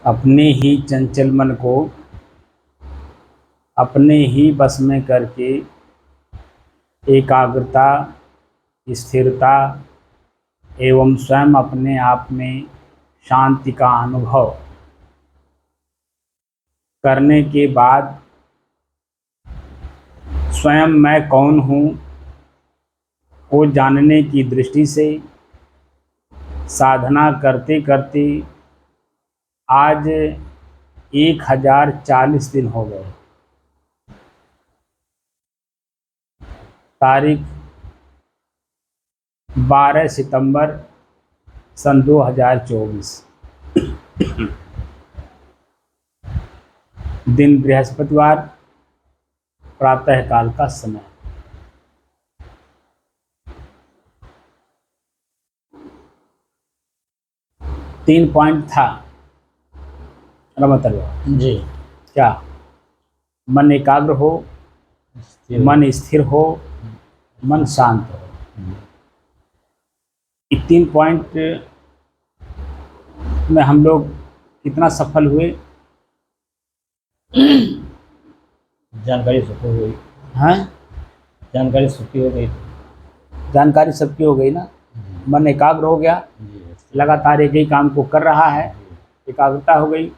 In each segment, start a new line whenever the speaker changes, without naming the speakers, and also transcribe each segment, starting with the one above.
अपने ही चंचल मन को अपने ही बस में करके एकाग्रता, स्थिरता एवं स्वयं अपने आप में शांति का अनुभव करने के बाद स्वयं मैं कौन हूँ को जानने की दृष्टि से साधना करते करते आज 1040 दिन हो गए। तारीख 12 सितंबर सन 2024, दिन बृहस्पतिवार, प्रातःकाल का समय। तीन पॉइंट था रमतल
जी।
क्या? मन एकाग्र हो, मन स्थिर हो, मन शांत हो। ये 3 पॉइंट में हम लोग कितना सफल हुए?
जानकारी सबको हो गई।
हैं?
जानकारी सबकी हो गई।
जानकारी सबकी हो गई ना। मन एकाग्र हो गया, लगातार एक ही काम को कर रहा है, एकाग्रता हो गई।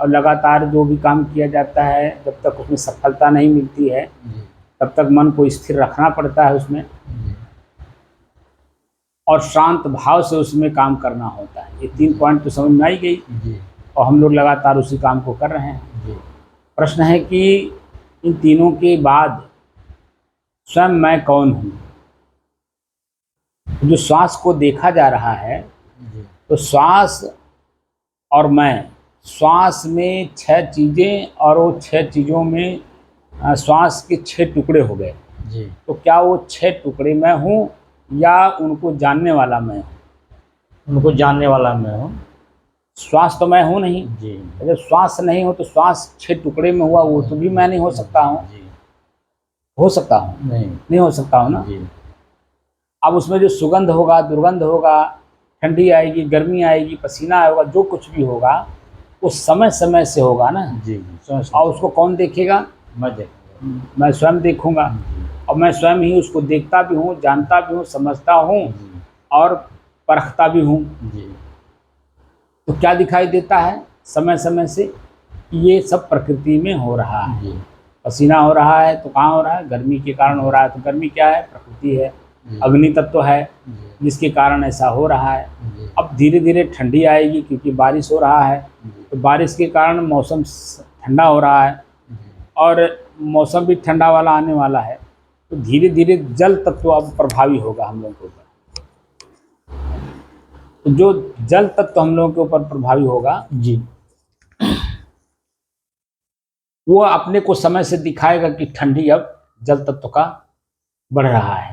और लगातार जो भी काम किया जाता है जब तक उसमें सफलता नहीं मिलती है तब तक मन को स्थिर रखना पड़ता है उसमें, और शांत भाव से उसमें काम करना होता है। ये 3 पॉइंट तो समझ में आई गई और हम लोग लगातार उसी काम को कर रहे हैं। प्रश्न है कि इन तीनों के बाद स्वयं मैं कौन हूँ? जो श्वास को देखा जा रहा है तो श्वास और मैं, श्वास में 6 चीज़ें और वो 6 चीज़ों में श्वास के 6 टुकड़े हो गए। तो क्या वो 6 टुकड़े मैं हूँ या उनको जानने वाला मैं हूँ?
उनको जानने वाला मैं हूँ।
श्वास तो मैं हूँ नहीं
जी।
अगर श्वास नहीं हो तो श्वास 6 टुकड़े में हुआ, वो तो भी मैं नहीं हो सकता हूँ। हो सकता हूँ? नहीं हो सकता हूँ ना। अब उसमें जो सुगंध होगा, दुर्गंध होगा, ठंडी आएगी, गर्मी आएगी, पसीना आएगा, जो कुछ भी होगा वो समय समय से होगा ना। और उसको कौन देखेगा? मैं स्वयं देखूंगा। और मैं स्वयं ही उसको देखता भी हूँ, जानता भी हूँ, समझता हूँ और परखता भी हूँ। तो क्या दिखाई देता है समय समय से? ये सब प्रकृति में हो रहा है। पसीना हो रहा है तो कहाँ हो रहा है? गर्मी के कारण हो रहा है। तो गर्मी क्या है? प्रकृति है, अग्नि तत्व है जिसके कारण ऐसा हो रहा है। अब धीरे धीरे ठंडी आएगी क्योंकि बारिश हो रहा है, तो बारिश के कारण मौसम ठंडा हो रहा है और मौसम भी ठंडा वाला आने वाला है। तो धीरे धीरे जल तत्व अब प्रभावी होगा हम लोगों के ऊपर। तो जो जल तत्व हम लोगों के ऊपर प्रभावी होगा
जी,
वो अपने को समय से दिखाएगा कि ठंडी अब जल तत्व का बढ़ रहा है।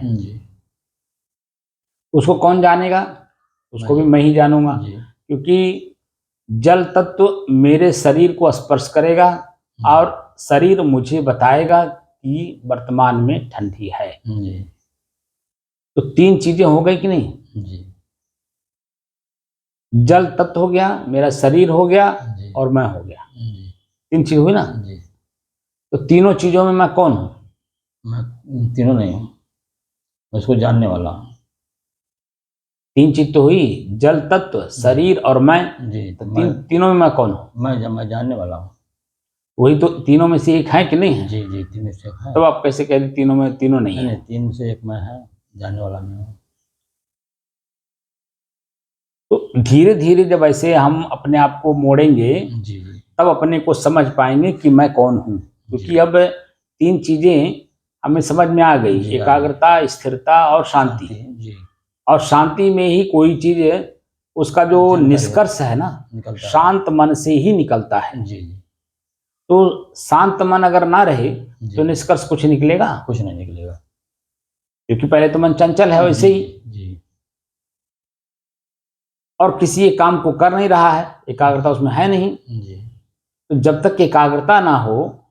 उसको कौन जानेगा? उसको भी मैं ही जानूंगा, क्योंकि जल तत्व मेरे शरीर को स्पर्श करेगा और शरीर मुझे बताएगा कि वर्तमान में ठंडी है। तो 3 चीजें हो गई कि नहीं? जल तत्व हो गया, मेरा शरीर हो गया और मैं हो गया। 3 चीज हुई ना। तो तीनों चीजों में मैं कौन हूँ?
मैं तीनों नहीं हूँ, मैं उसको जानने वाला हूँ।
3 चीज तो हुई, जल तत्व, शरीर और मैं। तो तीनों में मैं कौन हूँ?
मैं जानने वाला हूँ।
वही तो तीनों में से एक है कि नहीं है?
जी, तीनों में से एक है।
तो आप कैसे कह रहे तीनों में तीनों नहीं है?
3 से एक मैं है, जानने वाला मैं हूँ।
तो धीरे धीरे जब ऐसे हम अपने आप को मोड़ेंगे तब अपने को समझ पाएंगे कि मैं कौन हूँ। क्योंकि अब 3 चीजें हमें समझ में आ गई, एकाग्रता, स्थिरता और शांति। और शांति में ही कोई चीज, उसका जो निष्कर्ष है ना, शांत मन से ही निकलता है। तो शांत मन अगर ना रहे तो निष्कर्ष कुछ निकलेगा?
कुछ नहीं निकलेगा,
क्योंकि पहले तो मन चंचल है वैसे ही और किसी एक काम को कर नहीं रहा है, एकाग्रता उसमें है नहीं। तो जब तक एकाग्रता ना हो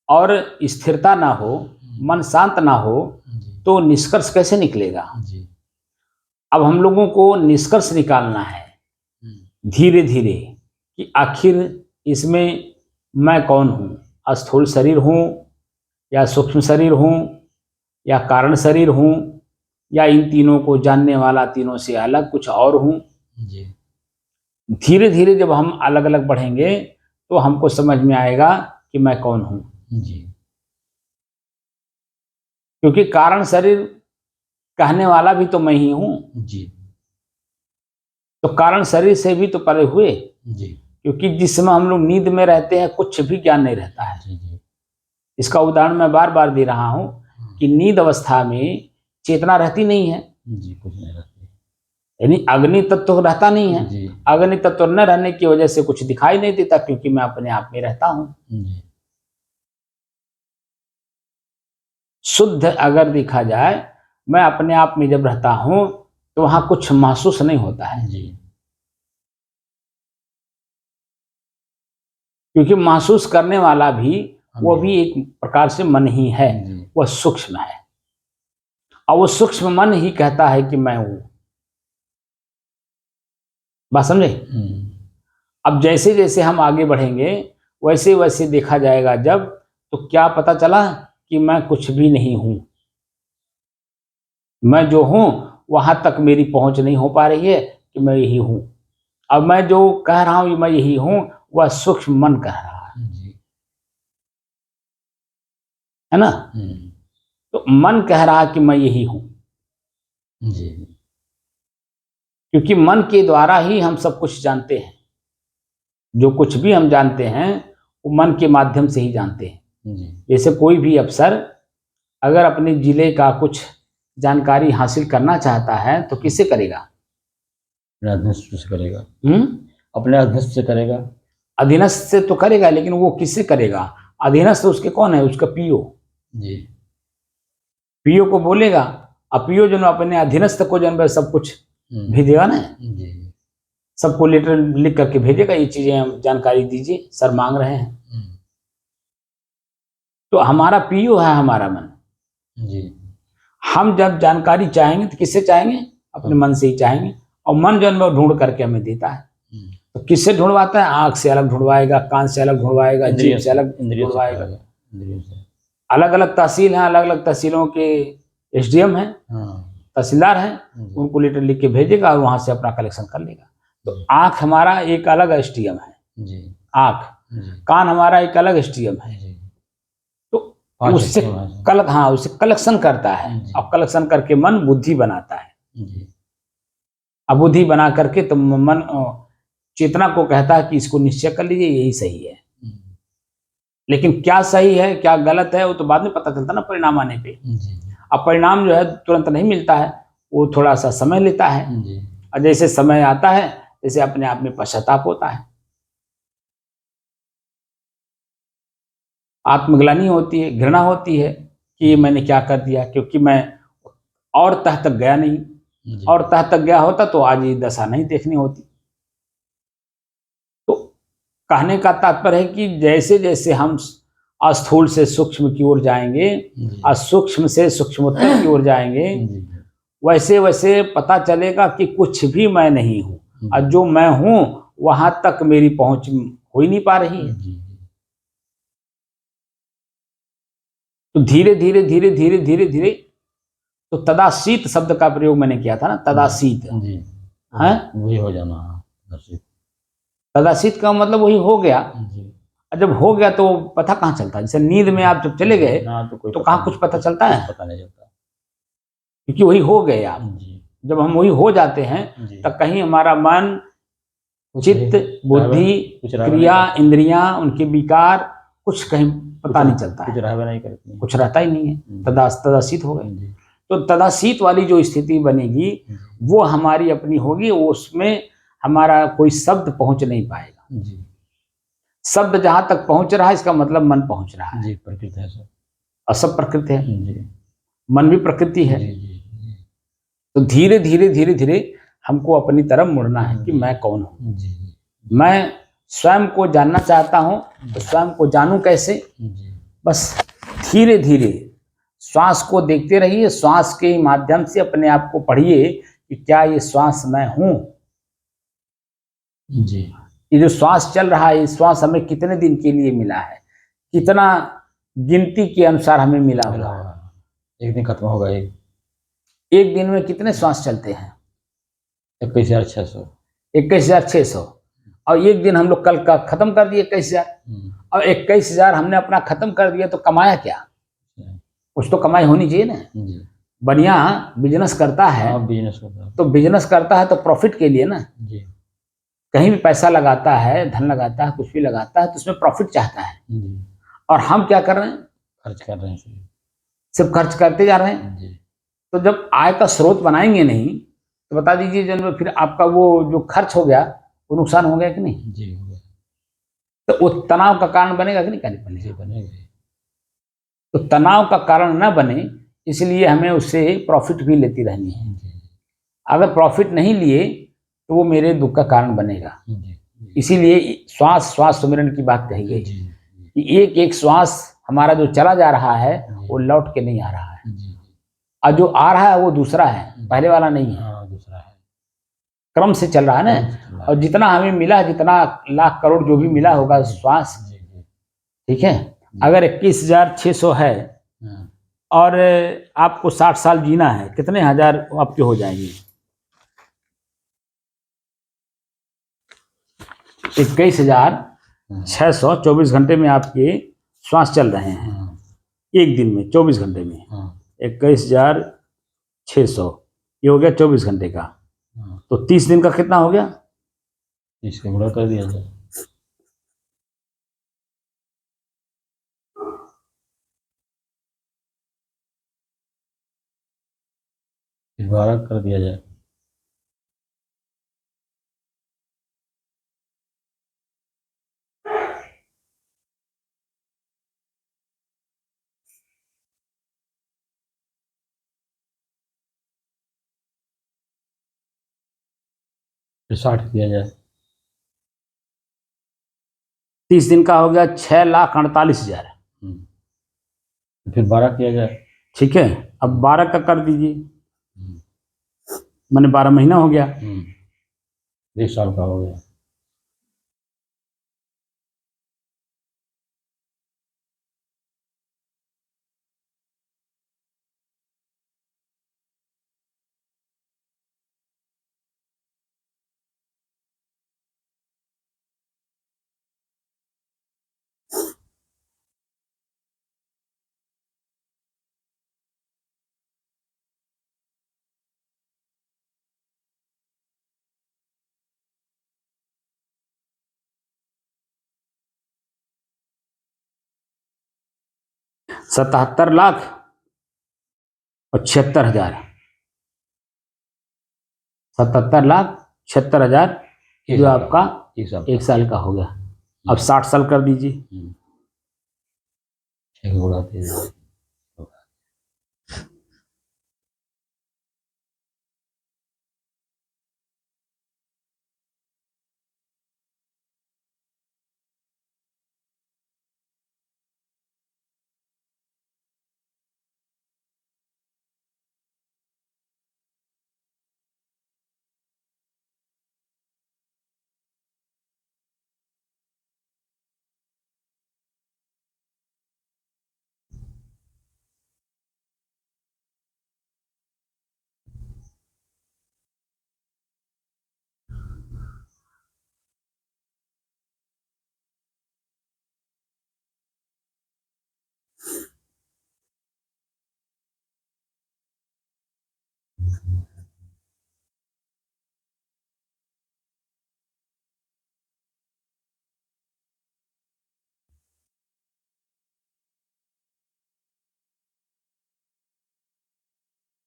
और स्थिरता ना हो, मन शांत ना हो, तो निष्कर्ष कैसे निकलेगा? अब हम लोगों को निष्कर्ष निकालना है धीरे धीरे कि आखिर इसमें मैं कौन हूँ, स्थूल शरीर हूँ या सूक्ष्म शरीर हूँ या कारण शरीर हूँ या इन तीनों को जानने वाला, तीनों से अलग कुछ और हूँ।
जी
धीरे धीरे जब हम अलग अलग बढ़ेंगे तो हमको समझ में आएगा कि मैं कौन हूँ।
जी
क्योंकि कारण शरीर कहने वाला भी तो मैं ही हूँ,
जी
तो कारण शरीर से भी तो परे हुए।
जी
क्योंकि जिस समय हम लोग नींद में रहते हैं कुछ भी ज्ञान नहीं रहता है।
जी जी
इसका उदाहरण मैं बार बार दे रहा हूँ कि नींद अवस्था में चेतना रहती नहीं है,
जी कुछ नहीं रहती।
यानी अग्नि तत्व तो रहता नहीं है।
जी
अग्नि तत्व न रहने की वजह से कुछ दिखाई नहीं देता, क्योंकि मैं अपने आप में रहता हूँ।
जी
शुद्ध अगर देखा जाए, मैं अपने आप में जब रहता हूँ तो वहां कुछ महसूस नहीं होता है,
जी
क्योंकि महसूस करने वाला भी वो भी एक प्रकार से मन ही है,
जी
वह सूक्ष्म है। और वो सूक्ष्म मन ही कहता है कि मैं हूं। बात समझे? अब जैसे जैसे हम आगे बढ़ेंगे वैसे वैसे देखा जाएगा जब, तो क्या पता चला कि मैं कुछ भी नहीं हूं। मैं जो हूं वहां तक मेरी पहुंच नहीं हो पा रही है कि मैं यही हूं। अब मैं जो कह रहा हूं मैं यही हूं, वह सूक्ष्म मन कह रहा है ना? तो मन कह रहा कि मैं यही हूं,
जी
क्योंकि मन के द्वारा ही हम सब कुछ जानते हैं। जो कुछ भी हम जानते हैं वो मन के माध्यम से ही जानते हैं।
जी
जैसे कोई भी अफसर अगर अपने जिले का कुछ जानकारी हासिल करना चाहता है तो किससे करेगा?
अपने अधीनस्थ से करेगा।
हम्म?
अपने अधीनस्थ से करेगा।
अधीनस्थ से तो करेगा, लेकिन वो किससे करेगा? अधीनस्थ उसके कौन है? उसका पीओ।
जी
पीओ को बोलेगा, अब पीओ जो अपने अधीनस्थ को जो सब कुछ भेजेगा ना,
जी
सबको लेटर लिख करके भेजेगा, ये चीजें जानकारी दीजिए, सर मांग रहे हैं। तो हमारा पीओ है हमारा मन।
जी
हम जब जानकारी चाहेंगे तो किससे चाहेंगे? अपने मन से ही चाहेंगे, और मन जो है वो ढूंढ करके हमें देता है। तो किससे ढूंढवाता है? आंख से अलग ढूंढवाएगा, कान से अलग ढूंढवाएगा, जीभ से अलग ढूंढवाएगा। अलग अलग तहसील हैं, अलग अलग तहसीलों के एसडीएम हैं, तहसीलदार हैं, उनको लेटर लिख के भेजेगा और वहां से अपना कलेक्शन कर लेगा। तो आंख हमारा एक अलग एसडीएम है, आंख। कान हमारा एक अलग एसडीएम है। तो उससे उससे कलेक्शन करता है, और कलेक्शन करके मन बुद्धि बनाता है। अब बुद्धि बना करके तो मन चेतना को कहता है कि इसको निश्चय कर लीजिए, यही सही है। लेकिन क्या सही है क्या गलत है वो तो बाद में पता चलता ना, परिणाम आने पे। अब परिणाम जो है तुरंत नहीं मिलता है, वो थोड़ा सा समय लेता है। और जैसे समय आता है जैसे अपने आप में पश्चाताप होता है, आत्मग्लानि होती है, घृणा होती है कि ये मैंने क्या कर दिया, क्योंकि मैं और तह तक गया नहीं। और तह तक गया होता तो आज ये दशा नहीं देखनी होती। तो कहने का तात्पर्य है कि जैसे जैसे हम अस्थूल से सूक्ष्म की ओर जाएंगे और सूक्ष्म से सूक्ष्मोत्तर की ओर जाएंगे, वैसे वैसे पता चलेगा कि कुछ भी मैं नहीं हूं, और जो मैं हूं वहां तक मेरी पहुंच हो ही नहीं पा रही है। तो धीरे धीरे धीरे धीरे धीरे धीरे, तो तदासीत शब्द का प्रयोग मैंने किया था ना, तदासीत है,
वही हो जाना।
तदासीत का मतलब वही हो गया। जब हो गया तो पता कहाँ चलता है? जैसे नींद में आप जब चले गए तो कहाँ कुछ पता चलता है?
पता नहीं चलता,
क्योंकि वही हो गए आप। जब हम वही हो जाते हैं तब कहीं हमारा मन, चित्त, बुद्धि, क्रिया, इंद्रियां, उनके विकार कुछ कहीं पता नहीं चलता है, कुछ रहता ही नहीं है। तदासीत हो गए। तो तदासीत वाली जो स्थिति बनेगी वो हमारी अपनी होगी, उसमें हमारा कोई शब्द पहुंच नहीं पाएगा। शब्द जहां तक पहुंच रहा है इसका मतलब मन पहुंच रहा है।
प्रकृति है सब,
और सब प्रकृति है, मन भी प्रकृति है। तो धीरे धीरे धीरे धीरे हमको अपनी तरफ मुड़ना है कि मैं कौन हूं। मैं स्वयं को जानना चाहता हूं, तो स्वयं को जानूं कैसे? बस धीरे धीरे श्वास को देखते रहिए, श्वास के माध्यम से अपने आप को पढ़िए कि क्या ये श्वास मैं हूं। ये जो श्वास चल रहा है, ये श्वास हमें कितने दिन के लिए मिला है, कितना गिनती के अनुसार हमें मिला हुआ है।
एक दिन खत्म होगा।
एक दिन में कितने श्वास चलते हैं?
21,600।
21,600। और एक दिन हम लोग कल का खत्म कर दिए 21,000। और 21,000 हमने अपना खत्म कर दिया तो कमाया क्या? कुछ तो कमाई होनी चाहिए ना। बढ़िया बिजनेस करता है,
बिजनेस करता है
तो बिजनेस करता है तो प्रॉफिट के लिए ना। कहीं भी पैसा लगाता है, धन लगाता है, कुछ भी लगाता है तो उसमें प्रॉफिट चाहता है। और हम क्या कर रहे हैं?
खर्च कर रहे हैं,
सिर्फ खर्च करते जा रहे हैं। तो जब आय का स्रोत बनाएंगे नहीं तो बता दीजिए जन्म फिर आपका वो जो खर्च हो गया वो नुकसान हो गया कि नहीं?
जी हो गया।
तो वो तनाव का कारण बनेगा कि नहीं?
बनेगा।
तो तनाव का कारण ना बने इसलिए हमें उससे प्रॉफिट भी लेती रहनी है। अगर प्रॉफिट नहीं लिए तो वो मेरे दुख का कारण बनेगा। इसीलिए श्वास श्वास सुमिरन की बात कही गई कि एक एक श्वास हमारा जो चला जा रहा है वो लौट के नहीं आ रहा है, और जो आ रहा है वो दूसरा है, पहले वाला नहीं है।
दूसरा है,
क्रम से चल रहा है ना। और जितना हमें मिला, जितना लाख करोड़ जो भी मिला होगा श्वास, ठीक है, अगर 21,600 है और आपको 60 साल जीना है, कितने हजार आपके हो जाएंगे? 21,600 24 घंटे में आपके श्वास चल रहे हैं। एक दिन में 24 घंटे में 21,600 ये हो गया 24 घंटे का। तो 30 दिन का कितना हो गया?
30 का बड़ा कर दिया जाए, फिर 12 कर दिया जाए। फिर 60 दिया जाए।
30 दिन का हो गया 6,48,000।
फिर 12 किया जाए।
ठीक है, अब 12 का कर दीजिए, मैंने 12 महीना हो गया।
1 साल का हो गया।
सतहत्तर लाख और 76,000। 77,76,000 जो आपका 1 साल का हो गया। अब 60 साल कर दीजिए।
6 गुणा 3।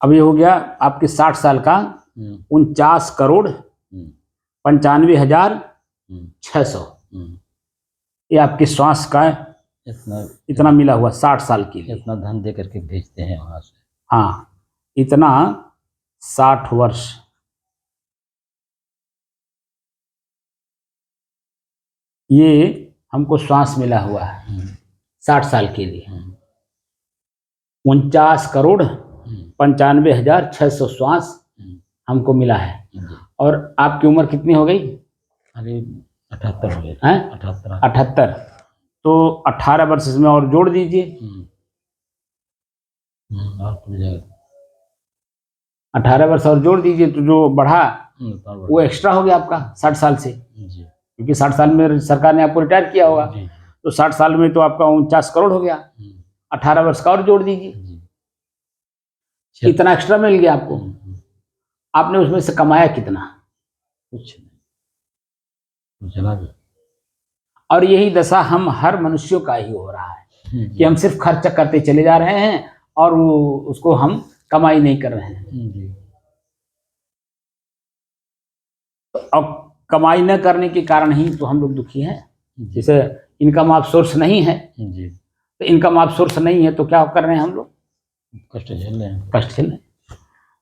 अब ये हो गया आपके 60 साल का 49,95,600। ये आपके श्वास का इतना मिला हुआ 60 साल के लिए।
इतना धन दे करके भेजते हैं वहां से।
हाँ, इतना 60 वर्ष। ये हमको श्वास मिला हुआ है 60 साल के लिए। 49,95,600 श्वास हमको मिला है। और आपकी उम्र कितनी हो गई?
अरे 78 हो गए।
हैं
78।
78, तो 18 वर्ष इसमें और जोड़ दीजिए।
और खुल जाएगा।
18 वर्ष और जोड़ दीजिए तो जो बढ़ा
और
वो एक्स्ट्रा हो गया आपका 60 साल से,
जी
क्योंकि 60 साल में सरकार ने आपको रिटायर किया होगा,
जी
तो 60 साल में तो आपका 49 करोड़ हो गया। 18 वर्ष का और जोड़ दीजिए,
जी।
इतना एक्स्ट्रा मिल गया आपको। आपने उसमें से कमाया कितना?
कुछ नहीं, चला गया।
और यही दशा हम हर मनुष्यों का ही हो रहा है कि हम सिर्फ खर्च करते चले जा रहे हैं और उसको हम कमाई नहीं कर रहे हैं।
जी।
और कमाई न करने के कारण ही तो हम लोग दुखी हैं। जैसे इनकम ऑफ सोर्स नहीं है,
जी।
तो इनकम ऑफ सोर्स नहीं है तो क्या कर रहे हैं हम लोग?
कष्ट झेल रहे हैं।
कष्ट झेल रहे हैं।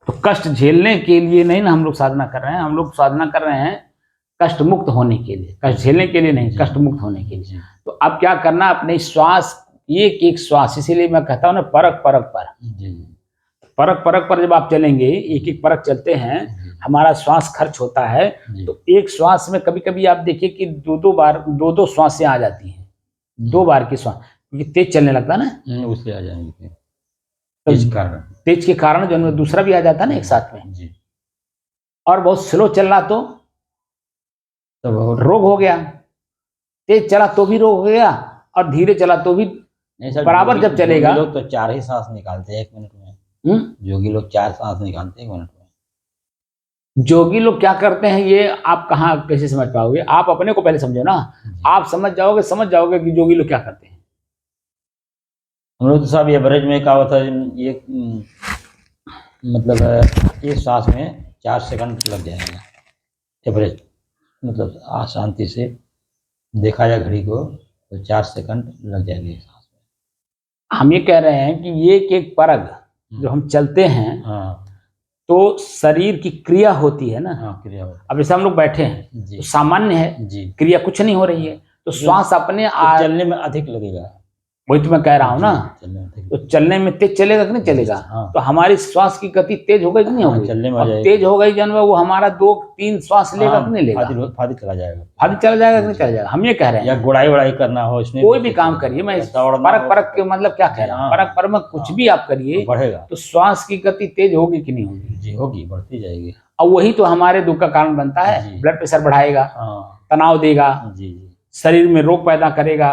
तो कष्ट झेलने के लिए नहीं ना हम लोग साधना कर रहे हैं, हम लोग साधना कर रहे हैं कष्ट मुक्त होने के लिए, कष्ट झेलने के लिए नहीं, कष्ट मुक्त होने के लिए। तो अब क्या करना, अपने श्वास, एक एक श्वास, इसीलिए मैं कहता हूँ ना परख परख पर, परख परख पर जब आप चलेंगे, एक एक परख चलते हैं, हमारा श्वास खर्च होता है, तो एक श्वास में कभी कभी आप देखिए कि दो दो श्वासें आ जाती हैं, 2 बार की श्वास, क्योंकि तेज चलने लगता है ना,
उससे आ जाएंगे
तेज के कारण जो है दूसरा भी आ जाता है ना एक साथ में जी। और बहुत स्लो चल रहा तो रोग हो गया, तेज चला तो भी रोग हो गया, और धीरे चला तो भी बराबर जब चलेगा।
लोग तो 4 ही सांस निकालते हैं 1 मिनट में। जोगी लोग 4 सांस निकालते हैं 1 मिनट में।
जोगी लोग क्या करते हैं ये आप कहाँ कैसे समझ पाओगे? आप अपने को पहले समझो ना, आप समझ जाओगे कि जोगी लोग क्या करते हैं।
हम लोग तो सब एवरेज में क्या होता है, ये मतलब एक सांस में 4 सेकंड लग जाएगा एवरेज, मतलब शांति से देखा जाए घड़ी को तो 4 सेकंड लग जाएंगे सांस में।
हम ये कह रहे हैं कि ये एक परग जो हम चलते हैं, तो शरीर की क्रिया होती है ना,
क्रिया होती है।
अब जैसे हम लोग बैठे हैं तो सामान्य है जी, क्रिया कुछ नहीं हो रही है, तो श्वास अपने
चलने में अधिक लगेगा,
वही तो मैं कह रहा हूँ ना, तो चलने में तेज चलेगा कि नहीं चलेगा? तो हमारी श्वास की गति तेज हो गई कि नहीं होगी?
चलने में
अब तेज हो गई जानवर, वो हमारा 2-3 श्वास लेगा कि नहीं लेगा?
फादी चला जाएगा,
फादी चला जाएगा कि नहीं चला जाएगा? हम ये कह रहे हैं,
या गुड़ाई करना हो, इसमें
कोई भी काम करिए, मैं परख परख के मतलब क्या कह रहा हूँ, परख परख में कुछ भी आप करिए बढ़ेगा, तो श्वास की गति तेज होगी कि नहीं होगी?
जी होगी, बढ़ती जाएगी।
और वही तो हमारे दुख का कारण बनता है, ब्लड प्रेशर बढ़ाएगा, तनाव देगा, शरीर में रोग पैदा करेगा,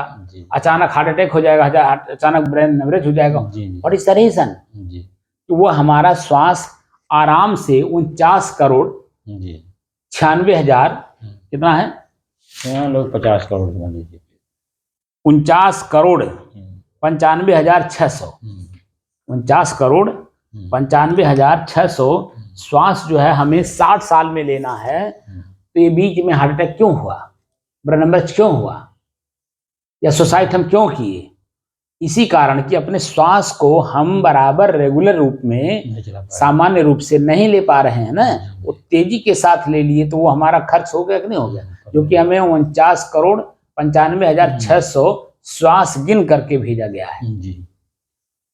अचानक हार्ट अटैक हो जाएगा, अचानक ब्रेन हेमरेज हो जाएगा। और इस रीजन तो वो हमारा श्वास आराम से 49 करोड़ 96,000 कितना है,
यहाँ लोग 50 करोड़ मान लीजिए,
49 करोड़ 95,600, 49 करोड़ 95,600 श्वास जो है हमें 60 साल में लेना है। तो ये बीच में हार्ट अटैक क्यों हुआ, ब्रेन हेमरेज क्यों हुआ, या सुसाइड हम क्यों किए? इसी कारण कि अपने श्वास को हम बराबर रेगुलर रूप में सामान्य रूप से नहीं ले पा रहे हैं ना, वो तेजी के साथ ले लिए तो वो हमारा खर्च हो गया कि नहीं हो गया? जो कि हमें 49 करोड़ 95,600 श्वास गिन करके भेजा गया है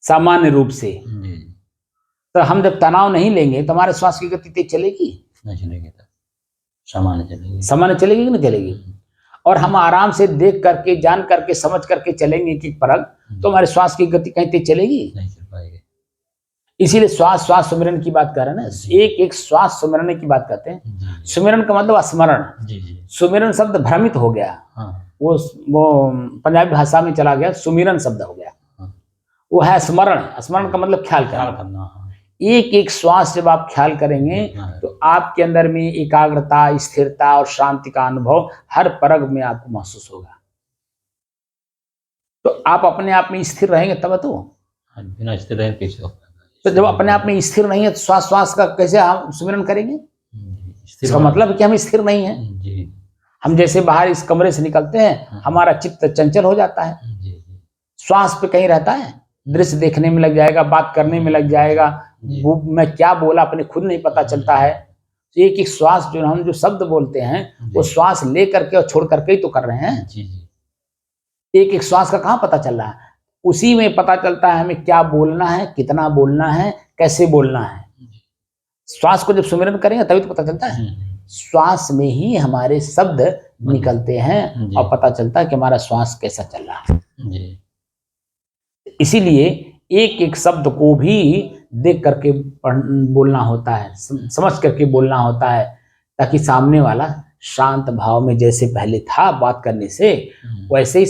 सामान्य रूप से। तो हम जब तनाव नहीं लेंगे तो हमारे श्वास की गति तेज चलेगी?
नहीं चलेगी, सामान्य चलेगी।
सामान्य चलेगी कि नहीं चलेगी? और हम आराम से देख करके, जान करके, समझ करके चलेंगे कि परग, तो हमारे श्वास की गति कहीं तेज चलेगी?
नहीं चल पाएगी।
इसीलिए श्वास श्वास सुमिरन की बात कर रहे हैं ना, एक एक श्वास सुमिरन की बात करते हैं। सुमिरन का मतलब स्मरण, सुमिरन शब्द भ्रमित हो गया, वो पंजाबी भाषा में चला गया, सुमिरन शब्द हो गया, वो है स्मरण। स्मरण का मतलब ख्याल करना। एक एक श्वास जब आप ख्याल करेंगे तो आपके अंदर में एकाग्रता, स्थिरता और शांति का अनुभव हर परग में आपको महसूस होगा। तो आप अपने आप में स्थिर रहेंगे तब तो,
बिना स्थिर रहे कैसे होगा?
तो जब अपने आप में स्थिर नहीं है तो श्वास श्वास का कैसे हम सुमिरन करेंगे? इसका मतलब है कि हम स्थिर नहीं है। हम जैसे बाहर इस कमरे से निकलते हैं, हमारा चित्त चंचल हो जाता है, श्वास पे कहीं रहता है, दृश्य देखने में लग जाएगा, बात करने में लग जाएगा, वो मैं क्या बोला अपने खुद नहीं पता चलता है। तो एक एक श्वास जो हम जो शब्द बोलते हैं वो श्वास ले करके और छोड़ करके ही तो कर रहे हैं। एक एक श्वास का कहाँ पता चल रहा है? उसी में पता चलता है हमें क्या बोलना है, कितना बोलना है, कैसे बोलना है। श्वास को जब सुमिरन करेंगे तभी तो पता चलता है। श्वास में ही हमारे शब्द निकलते हैं
जी।
और पता चलता है कि हमारा श्वास कैसा चल रहा है।
जी
इसीलिए एक एक शब्द को भी देख करके बोलना होता है, समझ करके बोलना होता है, ताकि सामने वाला शांत भाव में जैसे पहले था बात करने से, वैसे ही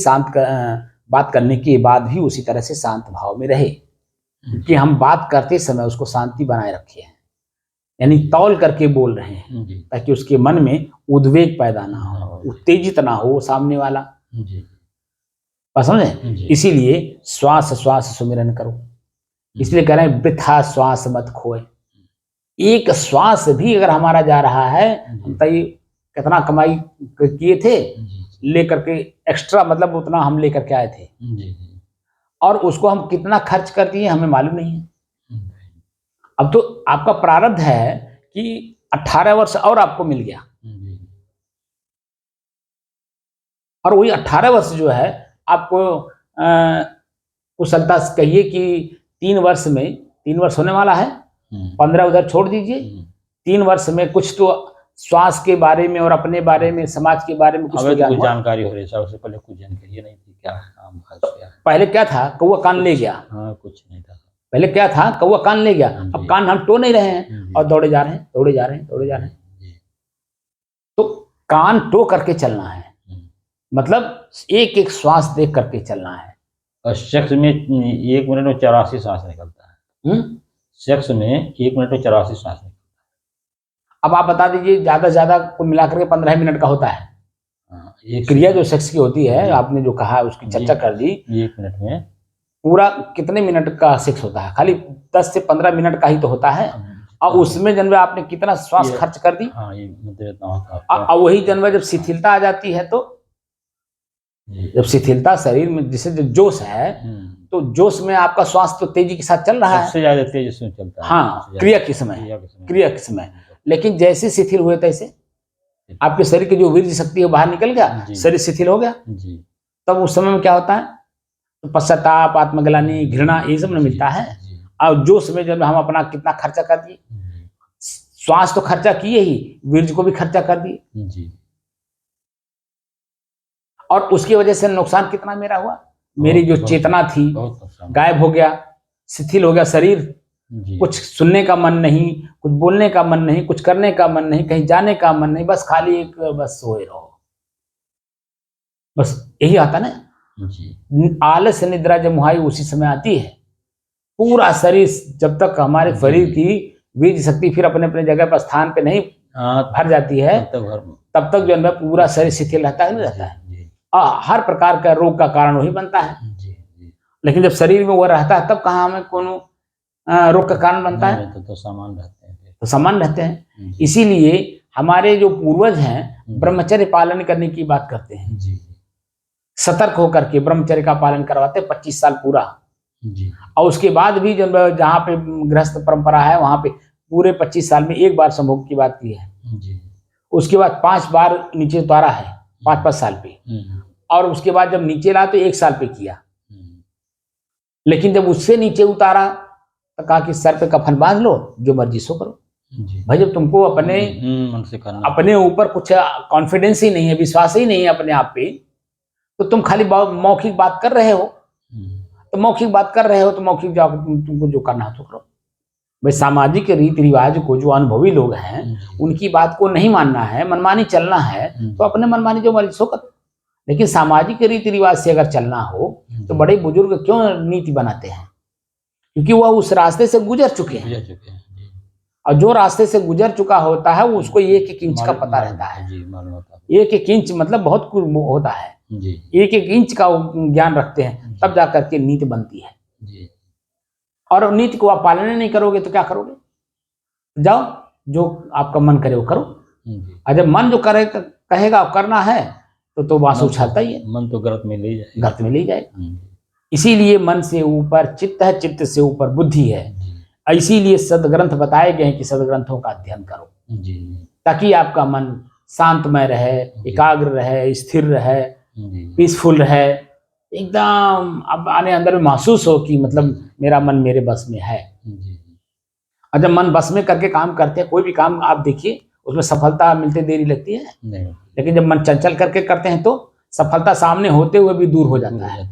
बात करने के बाद भी उसी तरह से शांत भाव में रहे। क्योंकि हम बात करते समय उसको शांति बनाए रखे हैं, यानी तौल करके बोल रहे हैं,
जी
ताकि उसके मन में उद्वेग पैदा ना हो, उत्तेजित ना हो सामने वाला।
जी
बात समझे?
जी।
इसीलिए श्वास श्वास सुमिरन करो। इसलिए कह रहे हैं वृथा श्वास मत खोए। एक श्वास भी अगर हमारा जा रहा है, हम तो कितना कमाई किए थे लेकर के, एक्स्ट्रा मतलब उतना हम लेकर के आए थे, और उसको हम कितना खर्च कर दिए हमें मालूम नहीं है। अब तो आपका प्रारब्ध है कि 18 वर्ष और आपको मिल गया, और वही 18 वर्ष जो है आपको कुशलता से कहिए कि 3 वर्ष में, 3 वर्ष होने वाला है, 15 उधर छोड़ दीजिए, 3 वर्ष में कुछ तो श्वास के बारे में और अपने बारे में, समाज के बारे में कुछ तो
कुछ जानकारी हो रही है। उससे पहले कुछ जानकारी नहीं थी, क्या काम क्या।
पहले क्या था, कौवा कान ले गया।
हाँ, कुछ नहीं था
पहले। क्या था, कौवा कान ले गया। अब कान हम टो नहीं रहे हैं और दौड़े जा रहे हैं, दौड़े जा रहे हैं, दौड़े जा रहे हैं। तो कान टो करके चलना है, मतलब एक एक श्वास देख करके चलना है।
और सेक्स में 1 मिनट में 84 सांस निकलता है। सेक्स में 1 मिनट में 84 सांस निकलता है।
अब आप बता दीजिए, ज्यादा से ज्यादा कुल मिलाकर के 15 मिनट का होता है। क्रिया जो सेक्स की होती है, आपने जो कहा उसकी चर्चा कर दी।
1 मिनट में
पूरा कितने मिनट का सेक्स होता है? खाली 10 से 15 मिनट का ही तो होता है। और उसमें जन्म आपने कितना श्वास खर्च कर दी।
हाँ, ये मतलब इतना होता है।
और वही जन्म जब शिथिलता आ जाती है, तो जब शिथिलता शरीर में, जिसे जो जोश है, तो जोश में आपका श्वास तो तेजी के साथ चल रहा है,
सबसे ज्यादा तेजी से चलता है।
हाँ, क्रिया के समय। लेकिन जैसे शिथिल हुए तैसे आपके शरीर की जो वीर्य शक्ति है बाहर निकल गया, शरीर शिथिल हो गया। तब उस समय में क्या होता है, तो पश्चाताप, आत्मग्लानि, घृणा, ये सब मिलता है। और जोश में जब हम अपना कितना खर्चा कर दिए, श्वास तो खर्चा किए ही, वीर्य को भी खर्चा कर दिए, और उसकी वजह से नुकसान कितना मेरा हुआ। मेरी जो चेतना थी गायब हो गया, शिथिल हो गया शरीर। कुछ सुनने का मन नहीं, कुछ बोलने का मन नहीं, कुछ करने का मन नहीं, कहीं जाने का मन नहीं, बस खाली एक बस सोए रहो, बस यही आता ना। आलस निद्रा जब मुहाई उसी समय आती है। पूरा शरीर, जब तक हमारे शरीर की वीर्य शक्ति फिर अपने अपने जगह पर स्थान पे नहीं भर जाती है, तब तक जो है पूरा शरीर शिथिल रहता है, नहीं रहता है। हर प्रकार का रोग का कारण वही बनता है। लेकिन जब शरीर में वो रहता है, तब कहाँ हमें कोनो रोग का कारण बनता है?
तो सामान रहते हैं,
तो सामान रहते हैं। इसीलिए हमारे जो पूर्वज हैं ब्रह्मचर्य पालन करने की बात करते हैं। सतर्क होकर के ब्रह्मचर्य का पालन करवाते 25 साल पूरा। और उसके बाद भी जब जहाँ पे गृहस्थ परंपरा है, वहां पे पूरे 25 साल में एक बार संभोग की बात की है। उसके बाद 5 बार नीचे उतारा है, 5-5 साल पे। और उसके बाद जब नीचे ला तो 1 साल पे किया। लेकिन जब उससे नीचे उतारा तो कहा कि सर पे कफन बांध लो, जो मर्जी सो करो। भाई, जब तुमको अपने
मन से करना,
अपने ऊपर कुछ कॉन्फिडेंस ही नहीं है, विश्वास ही नहीं है अपने आप पे, तो तुम खाली मौखिक बात कर रहे हो। तो मौखिक बात कर रहे हो तो मौखिक जाओ, तुमको जो करना हो तो करो। भाई, सामाजिक रीति रिवाज को जो अनुभवी लोग हैं उनकी बात को नहीं मानना है, मनमानी चलना है, तो अपने मनमानी जो मर्जी सो करो। लेकिन सामाजिक रीति रिवाज से अगर चलना हो तो बड़े बुजुर्ग क्यों नीति बनाते हैं? क्योंकि वह उस रास्ते से गुजर चुके हैं। और जो रास्ते से गुजर चुका होता है वो उसको 1-1 इंच का पता रहता है। 1-1 इंच मतलब बहुत कुछ होता है। 1-1 इंच का ज्ञान रखते हैं, तब जाकर के नीति बनती है। और नीति को आप पालन नहीं करोगे तो क्या करोगे? जाओ, जो आपका मन करे वो करो। और जब मन जो करे कहेगा करना है तो बांस उछालता ही है।
मन तो गर्त में ले जाएगा,
गर्त में ले जाएगा। इसीलिए मन से ऊपर चित्त है, चित्त से ऊपर बुद्धि है। इसीलिए सदग्रंथ बताए गए हैं कि सदग्रंथों का अध्ययन करो, ताकि आपका मन शांतमय रहे, एकाग्र रहे, स्थिर रहे, पीसफुल रहे, एकदम अब आने अंदर में महसूस हो कि मतलब मेरा मन मेरे बस में है। और जब मन बस में करके काम करते हैं, कोई भी काम आप देखिए उसमें सफलता मिलते देरी लगती है
नहीं,
लेकिन जब मन चंचल करके करते हैं तो सफलता सामने होते हुए भी दूर हो जाता है,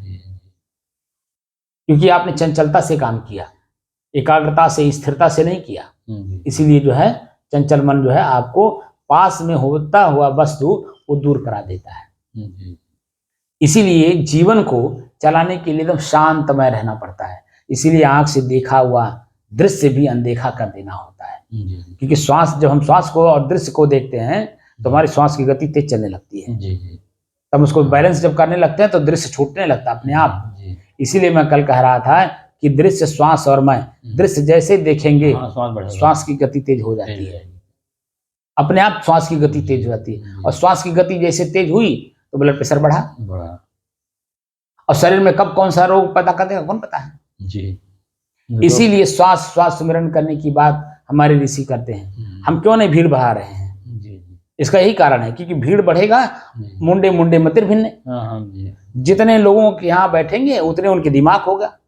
क्योंकि आपने चंचलता से काम किया, एकाग्रता से, स्थिरता से नहीं किया। इसीलिए जो है चंचल मन जो है आपको पास में होता हुआ वस्तु वो दूर करा देता है। इसीलिए जीवन को चलाने के लिए एकदम शांतमय रहना पड़ता है। इसीलिए आंख से देखा हुआ दृश्य भी अनदेखा कर देना होता है, क्योंकि श्वास, जब हम श्वास को और दृश्य को देखते हैं तो हमारी श्वास की गति तेज चलने लगती है। तब उसको बैलेंस जब करने लगते हैं तो दृश्य छूटने लगता है अपने आप। इसीलिए मैं कल कह रहा था कि दृश्य, श्वास और मैं, दृश्य जैसे देखेंगे श्वास की गति तेज हो जाती है, अपने आप श्वास की गति तेज हो जाती है। और श्वास की गति जैसे तेज हुई तो ब्लड प्रेशर बढ़ा, और शरीर में कब कौन सा रोग पैदा कर देगा कौन पता है जी। इसीलिए श्वास सुमिरन करने की बात हमारे ऋषि करते हैं। हम क्यों नहीं भीड़ बढ़ा रहे हैं? इसका यही कारण है, क्योंकि भीड़ बढ़ेगा मुंडे मुंडे मतिर भिन्ने, जितने लोगों के यहाँ बैठेंगे उतने उनके दिमाग होगा।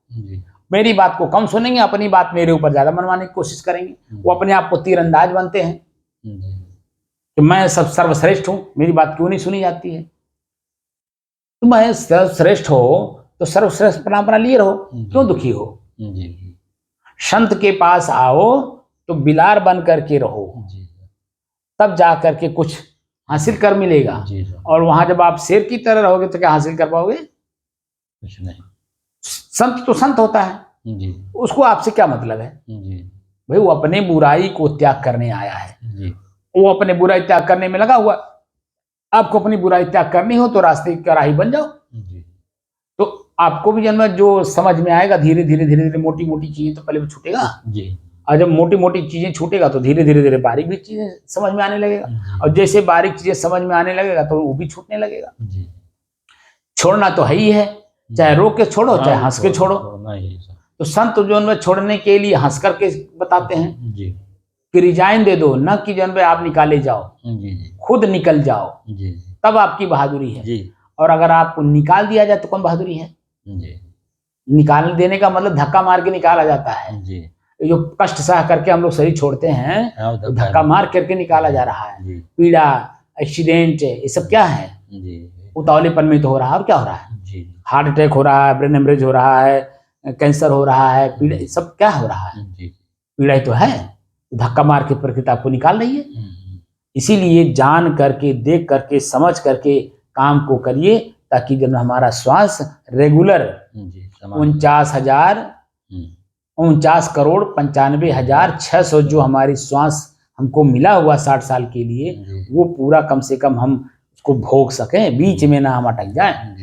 मेरी बात को कम सुनेंगे, अपनी बात मेरे ऊपर ज्यादा मनवाने की कोशिश करेंगे। वो अपने आप को तीरंदाज बनते हैं कि मैं सब सर्वश्रेष्ठ हूं, मेरी बात क्यों नहीं सुनी जाती है? तो मैं सर्वश्रेष्ठ हो तो सर्वश्रेष्ठ अपना लिए रहो, क्यों दुखी हो? संत के पास आओ तो बिलार बन करके रहो, तब जा करके कुछ हासिल कर मिलेगा। और वहां जब आप शेर की तरह रहोगे तो क्या हासिल कर पाओगे? कुछ नहीं। संत तो संत होता है जी, उसको आपसे क्या मतलब है जी? भाई वो अपने बुराई को त्याग करने आया है जी। वो अपने बुराई त्याग करने में लगा हुआ। आपको अपनी बुराई त्याग करनी हो तो रास्ते का राही बन जाओ जी। तो आपको भी जन्म जो समझ में आएगा, धीरे धीरे मोटी मोटी चीजें तो पहले भी छूटेगा जी। और जब मोटी मोटी चीजें छूटेगा तो धीरे धीरे बारीक भी चीजें समझ में आने लगेगा, और जैसे बारीक चीजें समझ में आने लगेगा तो वो भी छूटने लगेगा जी। छोड़ना तो है ही है, चाहे रो के छोड़ो चाहे हंस के छोड़ो। तो संत जो उनमें छोड़ने के लिए हंस करके बताते हैं जी, कि रिजाइन दे दो, न कि जन्म आप निकाले जाओ जी, खुद निकल जाओ जी, तब आपकी बहादुरी है जी। और अगर आपको निकाल दिया जाए तो कौन बहादुरी है जी? निकाल देने का मतलब धक्का मार के निकाला जाता है जी। जो कष्ट सह करके हम लोग शरीर छोड़ते हैं तो धक्का मार करके निकाला जा रहा है। पीड़ा, एक्सीडेंट, ये सब क्या है? उतावलेपन में तो हो रहा है। और क्या हो रहा है? हार्ट अटैक हो रहा है, ब्रेन हेमरेज हो रहा है, कैंसर हो रहा है, पीड़ा, सब क्या हो रहा है? पीड़ा तो है, धक्का मार के प्रकृति आपको निकाल रही है। इसीलिए जान करके, देख करके, समझ करके काम को करिए, ताकि जब हमारा श्वास रेगुलर 49,95,600 जो हमारी श्वास हमको मिला हुआ 60 साल के लिए, वो पूरा कम से कम हम उसको भोग सकें, बीच में ना हम अटक जाएं।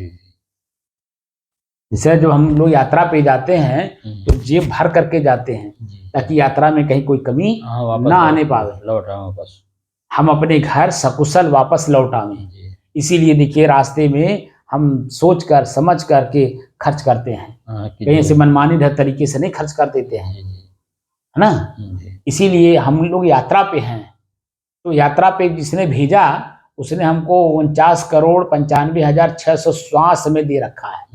जैसे जब हम लोग यात्रा पे जाते हैं तो जेब भर करके जाते हैं, ताकि यात्रा में कहीं कोई कमी ना आने पावे, लौट वापस हम अपने घर सकुशल वापस लौट आवे। इसीलिए देखिए रास्ते में हम सोच कर समझ करके खर्च करते हैं, कहीं से मनमानी तरीके से नहीं खर्च कर देते हैं, है ना? इसीलिए हम लोग यात्रा पे हैं, तो यात्रा पे जिसने भेजा उसने हमको 49,95,600 श्वास में दे रखा है,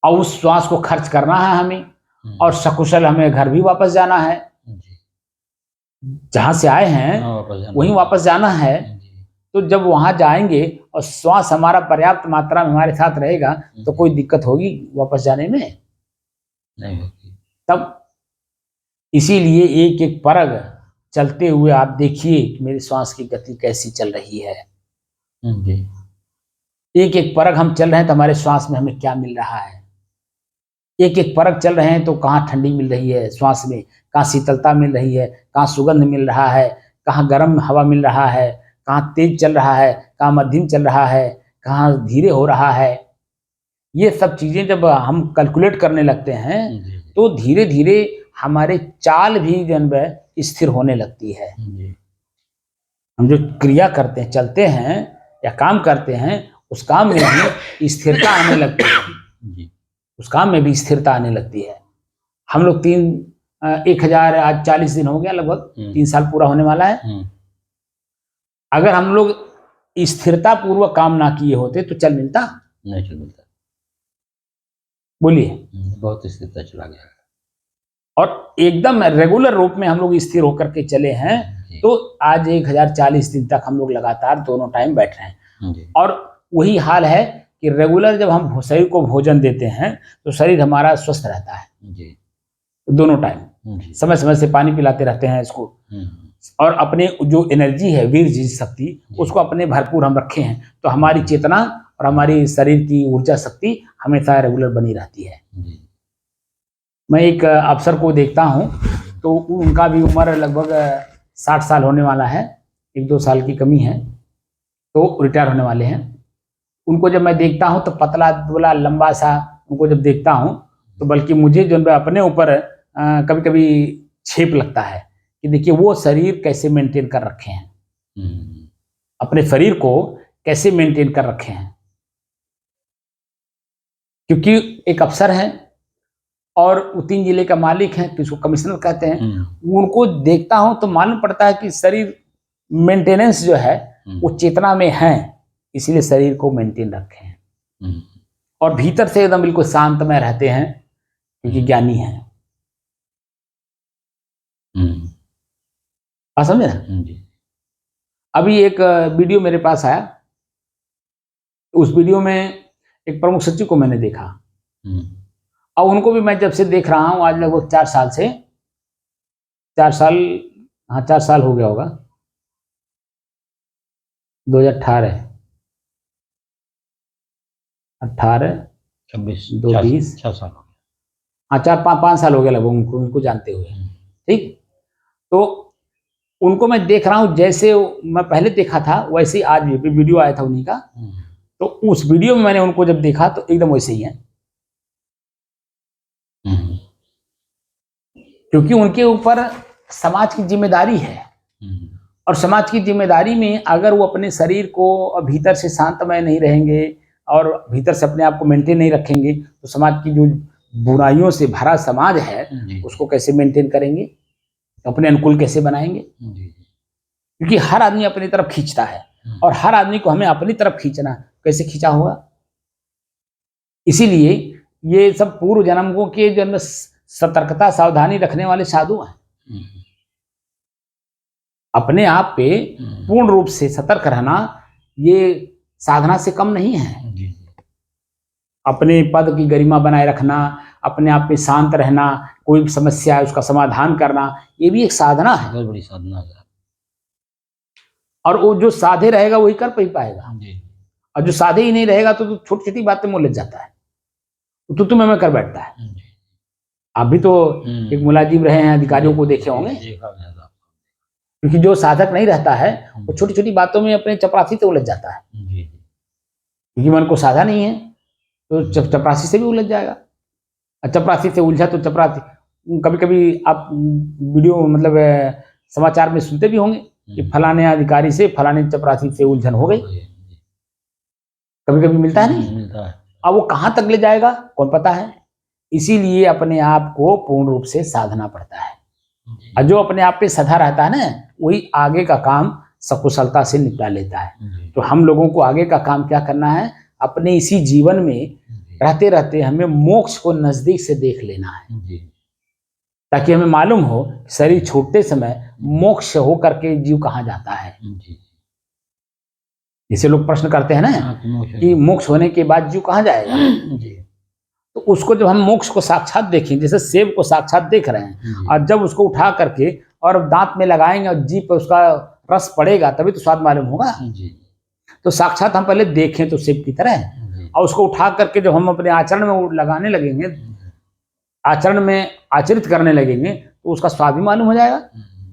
और उस श्वास को खर्च करना है हमें, और सकुशल हमें घर भी वापस जाना है, जहां से आए हैं वहीं वापस जाना है। तो जब वहां जाएंगे और श्वास हमारा पर्याप्त मात्रा में हमारे साथ रहेगा तो कोई दिक्कत होगी वापस जाने में? नहीं होगी। तब इसीलिए एक एक परग चलते हुए आप देखिए कि मेरी श्वास की गति कैसी चल रही है। एक एक परग हम चल रहे हैं तो हमारे श्वास में हमें क्या मिल रहा है? एक एक परग चल रहे हैं तो कहाँ ठंडी मिल रही है श्वास में, कहाँ शीतलता मिल रही है, कहाँ सुगंध मिल रहा है, कहाँ गर्म हवा मिल रहा है, कहाँ तेज चल रहा है, कहाँ मध्यम चल रहा है, कहाँ धीरे हो रहा है। ये सब चीजें जब हम कैलकुलेट करने लगते हैं तो धीरे धीरे हमारे चाल भी जन्म स्थिर होने लगती है। हम जो क्रिया करते हैं, चलते हैं या काम करते हैं, उस काम में भी स्थिरता आने लगती है, उस काम में भी स्थिरता आने लगती है। हम लोग 1040 दिन हो गया, लगभग 3 साल पूरा होने वाला है। अगर हम लोग स्थिरता पूर्वक काम ना किए होते तो चल मिलता? नहीं चल मिलता। बोलिए। बहुत स्थिरता चला गया, और एकदम रेगुलर रूप में हम लोग स्थिर होकर के चले हैं
जी
तो आज 1040 दिन तक हम लोग लगातार दोनों टाइम बैठ रहे हैं।
जी
और वही हाल है कि रेगुलर जब हम शरीर को भोजन देते हैं तो शरीर हमारा स्वस्थ रहता है
जी
दोनों टाइम।
जी
समय समय से पानी पिलाते रहते हैं इसको, और अपने जो एनर्जी है, वीर जी शक्ति, उसको अपने भरपूर हम रखे हैं, तो हमारी चेतना और हमारी शरीर की ऊर्जा शक्ति हमेशा रेगुलर बनी रहती है।
जी
मैं एक अफसर को देखता हूँ तो उनका भी उम्र लगभग 60 साल होने वाला है, 1-2 साल की कमी है, तो रिटायर होने वाले हैं। उनको जब मैं देखता हूँ तो पतला दुबला लंबा सा उनको जब देखता हूँ तो बल्कि मुझे जो अपने ऊपर कभी कभी छेप लगता है कि देखिए वो शरीर कैसे मेंटेन कर रखे हैं, अपने शरीर को कैसे मेंटेन कर रखे हैं। क्योंकि एक अफसर हैं और 3 जिले का मालिक हैं, किसको कमिश्नर कहते हैं, उनको देखता हूं तो मालूम पड़ता है कि शरीर मेंटेनेंस जो है वो चेतना में है, इसीलिए शरीर को मेंटेन रखे हैं। और भीतर से एकदम बिल्कुल शांतमय रहते हैं क्योंकि ज्ञानी हैं। आप समझे ना? अभी एक वीडियो मेरे पास आया, उस वीडियो में एक प्रमुख सचिव को मैंने देखा, और उनको भी मैं जब से देख रहा हूं आज लगभग 4 साल से, 4 साल, हाँ 4 साल हो गया होगा, 2018, 26, 220,
6 साल हो गए।
हाँ 4-5 साल हो गया लगभग उनको जानते हुए। ठीक, तो उनको मैं देख रहा हूँ जैसे मैं पहले देखा था वैसे ही आज भी वीडियो आया था उन्हीं का, तो उस वीडियो में मैंने उनको जब देखा तो एकदम वैसे ही है, क्योंकि उनके ऊपर समाज की जिम्मेदारी है, और समाज की जिम्मेदारी में अगर वो अपने शरीर को भीतर से शांतमय नहीं रहेंगे और भीतर से अपने आप को मेंटेन नहीं रखेंगे तो समाज की जो बुराइयों से भरा समाज है उसको कैसे मेंटेन करेंगे, अपने अनुकूल कैसे बनाएंगे? क्योंकि हर आदमी अपनी तरफ खींचता है और हर आदमी को हमें अपनी तरफ खींचना, कैसे खींचा होगा? इसीलिए ये सब पूर्व जन्मों के जो सतर्कता सावधानी रखने वाले साधु हैं। अपने आप पे पूर्ण रूप से सतर्क रहना ये साधना से कम नहीं है। अपने पद की गरिमा बनाए रखना, अपने आप में शांत रहना, कोई भी समस्या है उसका समाधान करना, ये भी एक साधना है,
बहुत बड़ी साधना है।
और वो जो साधे रहेगा वही कर पाएगा, और जो साधे ही नहीं रहेगा तो छोटी छोटी बातें में उलझ जाता है, तो तुम्हें मैं कर बैठता है। आप भी तो एक मुलाजिम रहे हैं, अधिकारियों को देखे होंगे, क्योंकि जो साधक नहीं रहता है वो छोटी छोटी बातों में अपने चपरासी से उलझ जाता है, क्योंकि मन को साधा नहीं है तो चपरासी से भी उलझ जाएगा। चपरासी से उलझा तो चपरासी, कभी कभी आप वीडियो मतलब समाचार में सुनते भी होंगे कि फलाने अधिकारी से फलाने चपरासी से उलझन हो गई, कभी कभी मिलता है नहीं,
मिलता है।
अब वो कहाँ तक ले जाएगा कौन पता है। इसीलिए अपने आप को पूर्ण रूप से साधना पड़ता है, और जो अपने आप पे सधा रहता है ना वही आगे का काम सकुशलता से निपटा लेता है। तो हम लोगों को आगे का काम क्या करना है, अपने इसी जीवन में रहते रहते हमें मोक्ष को नजदीक से देख लेना है, ताकि हमें मालूम हो शरीर छूटते समय मोक्ष हो करके जीव कहाँ जाता है। जैसे लोग प्रश्न करते हैं ना कि मोक्ष होने के बाद जीव कहाँ जाएगा, तो उसको जब हम मोक्ष को साक्षात देखें, जैसे सेब को साक्षात देख रहे हैं, और जब उसको उठा करके और दांत में लगाएंगे और जीभ पर उसका रस पड़ेगा तभी तो स्वाद मालूम होगा। तो साक्षात हम पहले देखें तो सेब की तरह, और उसको उठा करके जब हम अपने आचरण में लगाने लगेंगे, आचरण में आचरित करने लगेंगे, तो उसका स्वाद भी मालूम हो जाएगा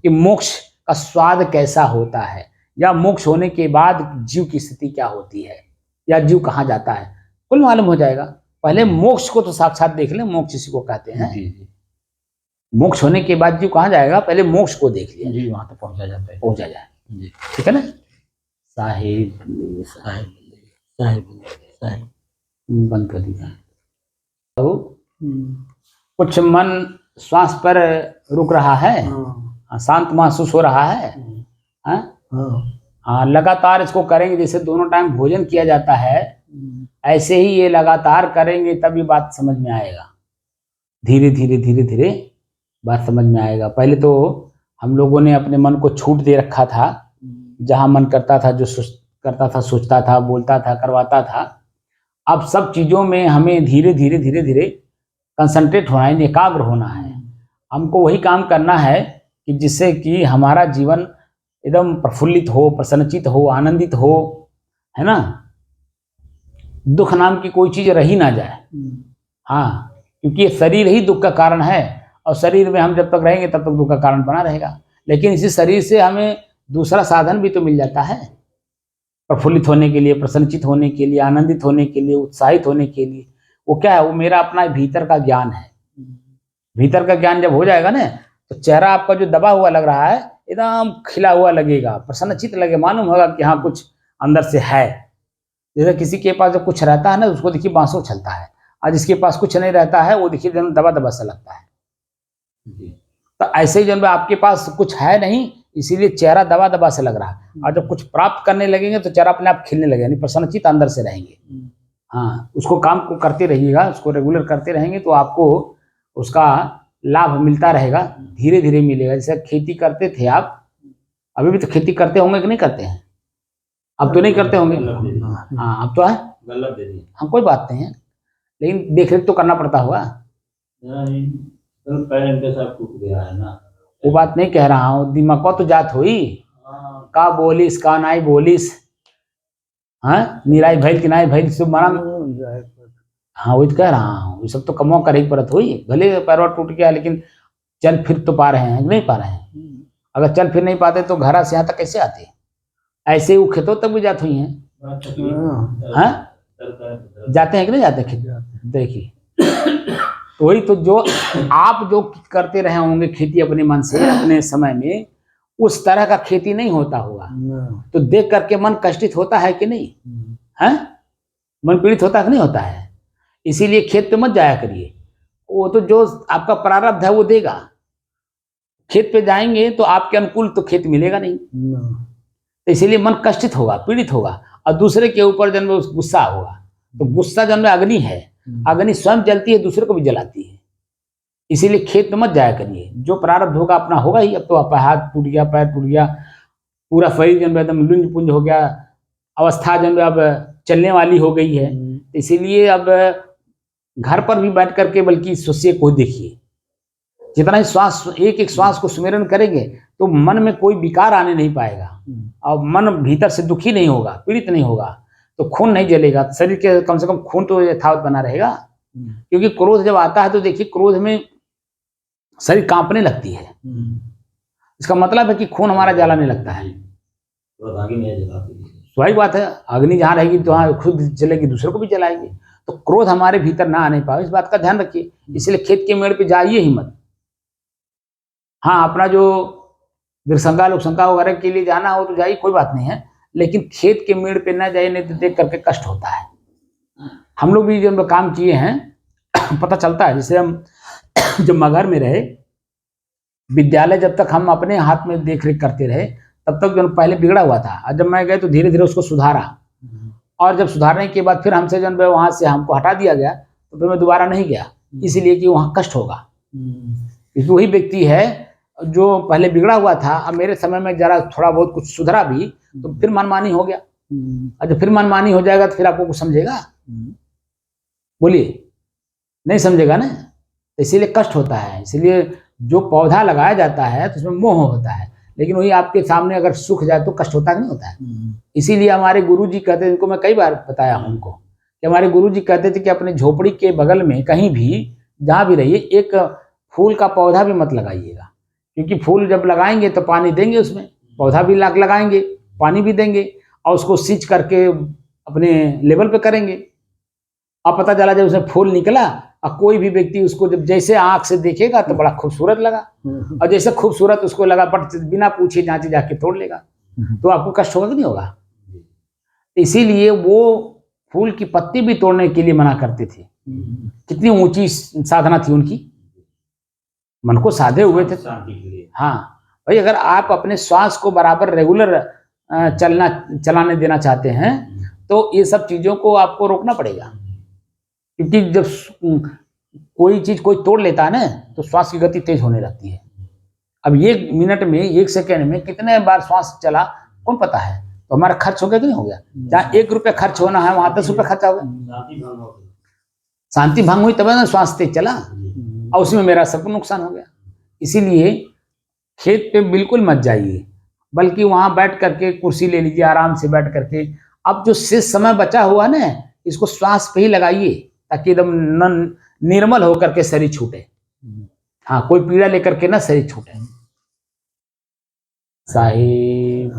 कि मोक्ष का स्वाद कैसा होता है, या मोक्ष होने के बाद जीव की स्थिति क्या होती है, या जीव कहाँ जाता है, कुल मालूम हो जाएगा। पहले मोक्ष को तो साक्षात देख ले, मोक्ष इसी को कहते हैं। मोक्ष होने के बाद जीव कहाँ जाएगा, पहले मोक्ष को देख लिया जी, वहां तक पहुंचा जाता है, पहुंचा जाए। ठीक है ना? साहिब साहिब साहिब बंद कर दिया। तो कुछ मन श्वास पर रुक रहा है, शांत महसूस हो रहा है। हाँ, लगातार इसको करेंगे, जैसे दोनों टाइम भोजन किया जाता है ऐसे ही ये लगातार करेंगे तभी बात समझ में आएगा। धीरे धीरे धीरे धीरे बात समझ में आएगा। पहले तो हम लोगों ने अपने मन को छूट दे रखा था, जहाँ मन करता था, जो करता था, सोचता था, बोलता था, करवाता था। अब सब चीज़ों में हमें धीरे धीरे कंसंट्रेट होना है, एकाग्र होना है। हमको वही काम करना है कि जिससे कि हमारा जीवन एकदम प्रफुल्लित हो, प्रसन्नचित हो, आनंदित हो, है ना। दुख नाम की कोई चीज़ रही ना जाए। हाँ, क्योंकि ये शरीर ही दुख का कारण है, और शरीर में हम जब तक रहेंगे तब तक दुख का कारण बना रहेगा। लेकिन इसी शरीर से हमें दूसरा साधन भी तो मिल जाता है, प्रफुल्लित होने के लिए, प्रसन्नचित होने के लिए, आनंदित होने के लिए, उत्साहित होने के लिए। वो क्या है? वो मेरा अपना भीतर का ज्ञान है। भीतर का ज्ञान जब हो जाएगा ना, तो चेहरा आपका जो दबा हुआ लग रहा है एकदम खिला हुआ लगेगा, प्रसन्नचित लगे, मालूम होगा कि हाँ कुछ अंदर से है। जैसे किसी के पास जब कुछ रहता है ना, उसको देखिए बांसुर चलता है, और जिसके पास कुछ नहीं रहता है वो देखिए दबा दबा सा लगता है। तो ऐसे ही जब आपके पास कुछ है नहीं, इसीलिए चेहरा दबा दबा से लग रहा है, और जब कुछ प्राप्त करने लगेंगे तो चेहरा अपने आप खिलने लगेगा, यानी प्रसन्नचित अंदर से रहेंगे। हाँ, उसको काम को करते रहिएगा, उसको रेगुलर करते रहेंगे तो आपको उसका लाभ मिलता रहेगा, धीरे धीरे मिलेगा। जैसे खेती करते थे आप, अभी भी तो खेती करते होंगे कि नहीं करते हैं? अब तो नहीं करते होंगे। हाँ, अब तो है, हाँ कोई बात नहीं है, लेकिन देख रेख तो करना पड़ता होगा। वो बात नहीं कह रहा हूँ, दिमाग तो जात हुई का बोलिस का नाई बोलिस, हाँ निराई भैल कि नाई भैल सब मना। हाँ वही तो कह रहा हूँ, ये सब तो कमो कर ही परत हुई। भले पैरवा टूट गया, लेकिन चल फिर तो पा रहे हैं, नहीं पा रहे हैं। अगर चल फिर नहीं पाते तो घर से यहाँ तक कैसे आते? ऐसे ही वो खेतों तक भी जात हुई हैं। हाँ जाते हैं कि नहीं जाते खेत? देखिए, तो वही तो जो आप जो करते रहे होंगे खेती अपने मन से, अपने समय में, उस तरह का खेती नहीं होता होगा। तो देख करके मन कष्टित होता है कि नहीं? है मन पीड़ित होता है कि नहीं होता है? इसीलिए खेत पे मत जाया करिए, वो तो जो आपका प्रारब्ध है वो देगा। खेत पे जाएंगे तो आपके अनुकूल तो खेत मिलेगा नहीं, तो इसीलिए मन कष्टित होगा, पीड़ित होगा, और दूसरे के ऊपर जन्म गुस्सा होगा। तो गुस्सा जन्म अग्नि है, अग्नि स्वयं जलती है, दूसरे को भी जलाती है। इसीलिए खेत में मत जाया करिए, जो प्रारब्ध होगा अपना होगा ही। अब तो आप हाथ टूट गया, पैर टूट गया, पूरा शरीर जन्म एकदम लुंज पुंज हो गया, अवस्था जन्म अब चलने वाली हो गई है। इसीलिए अब घर पर भी बैठ करके बल्कि सोचिए, को देखिए, जितना ही श्वास, एक एक श्वास को सुमिरन करेंगे तो मन में कोई विकार आने नहीं पाएगा, और मन भीतर से दुखी नहीं होगा, पीड़ित नहीं होगा, तो खून नहीं जलेगा, शरीर के कम से कम खून तो यथावत बना रहेगा। क्योंकि क्रोध जब आता है तो देखिए, क्रोध में शरीर कांपने लगती है, इसका मतलब है कि खून हमारा जलाने लगता है। स्वाभाविक बात है, अग्नि जहाँ रहेगी तो वहाँ खुद जलेगी, दूसरे को भी जलाएगी। तो क्रोध हमारे भीतर ना आने पाए, इस बात का ध्यान रखिए। इसलिए खेत के मेड़ पे जाइए ही मत। हाँ, अपना जो दृसंगा लोकसंगा वगैरह के लिए जाना हो तो जाइए, कोई बात नहीं है, लेकिन खेत के मेड़ पे ना जाइए, नहीं तो देख करके कष्ट होता है। हम लोग भी जब काम किए हैं पता चलता है। जैसे हम जब मगहर में रहे, विद्यालय जब तक हम अपने हाथ में देख रेख करते रहे, तब तक जो पहले बिगड़ा हुआ था, और जब मैं गए तो धीरे धीरे उसको सुधारा, और जब सुधारने के बाद फिर हमसे जब वहाँ से हमको हटा दिया गया, तो फिर मैं दोबारा नहीं गया, इसलिए कि वहाँ कष्ट होगा। क्योंकि वही व्यक्ति है जो पहले बिगड़ा हुआ था, अब मेरे समय में जरा थोड़ा बहुत कुछ सुधरा भी, तो फिर मनमानी हो गया। और जब फिर मनमानी हो जाएगा तो फिर आपको कुछ समझेगा? बोलिए, नहीं समझेगा ना, इसीलिए कष्ट होता है। इसीलिए जो पौधा लगाया जाता है तो उसमें मोह होता है, लेकिन वही आपके सामने अगर सूख जाए तो कष्ट होता नहीं होता है। इसीलिए हमारे गुरुजी कहते थे, इनको मैं कई बार बताया हूं उनको, कि हमारे गुरुजी कहते थे कि अपने झोपड़ी के बगल में कहीं भी जहाँ भी रहिए, एक फूल का पौधा भी मत लगाइएगा, क्योंकि फूल जब लगाएंगे तो पानी देंगे उसमें, पौधा भी लगाएंगे, पानी भी देंगे, और उसको सींच करके अपने लेवल पे करेंगे। अब पता चला जब उसमें फूल निकला, और कोई भी व्यक्ति उसको जब जैसे आंख से देखेगा तो बड़ा खूबसूरत लगा, और जैसे खूबसूरत उसको लगा, बट बिना पूछे जांचे जाके तोड़ लेगा, तो आपको कष्ट होगा कि नहीं होगा? इसीलिए वो फूल की पत्ती भी तोड़ने के लिए मना करते थे। कितनी ऊंची साधना थी उनकी, मन को साधे हुए थे। हाँ भाई, अगर आप अपने श्वास को बराबर रेगुलर चलाने देना चाहते हैं तो ये सब चीजों को आपको रोकना पड़ेगा। क्योंकि जब कोई चीज कोई तोड़ लेता है ना, तो श्वास की गति तेज होने लगती है, अब 1 मिनट में 1 सेकेंड में कितने बार श्वास चला कौन पता है। तो हमारा खर्च हो गया कि नहीं हो गया। जहाँ 1 रुपया खर्च होना है वहां 10 रुपया खर्चा हो गया। शांति भंग हुई तब ना श्वास तेज चला और उसमें मेरा सब नुकसान हो गया। इसीलिए खेत पे बिल्कुल मत जाइए, बल्कि वहां बैठ करके कुर्सी ले लीजिए आराम से बैठ करके। अब जो शेष समय बचा हुआ ना इसको श्वास पे ही लगाइए ताकि एकदम निर्मल होकर के शरीर छूटे। हाँ, कोई पीड़ा लेकर के ना शरीर छूटे। साहिब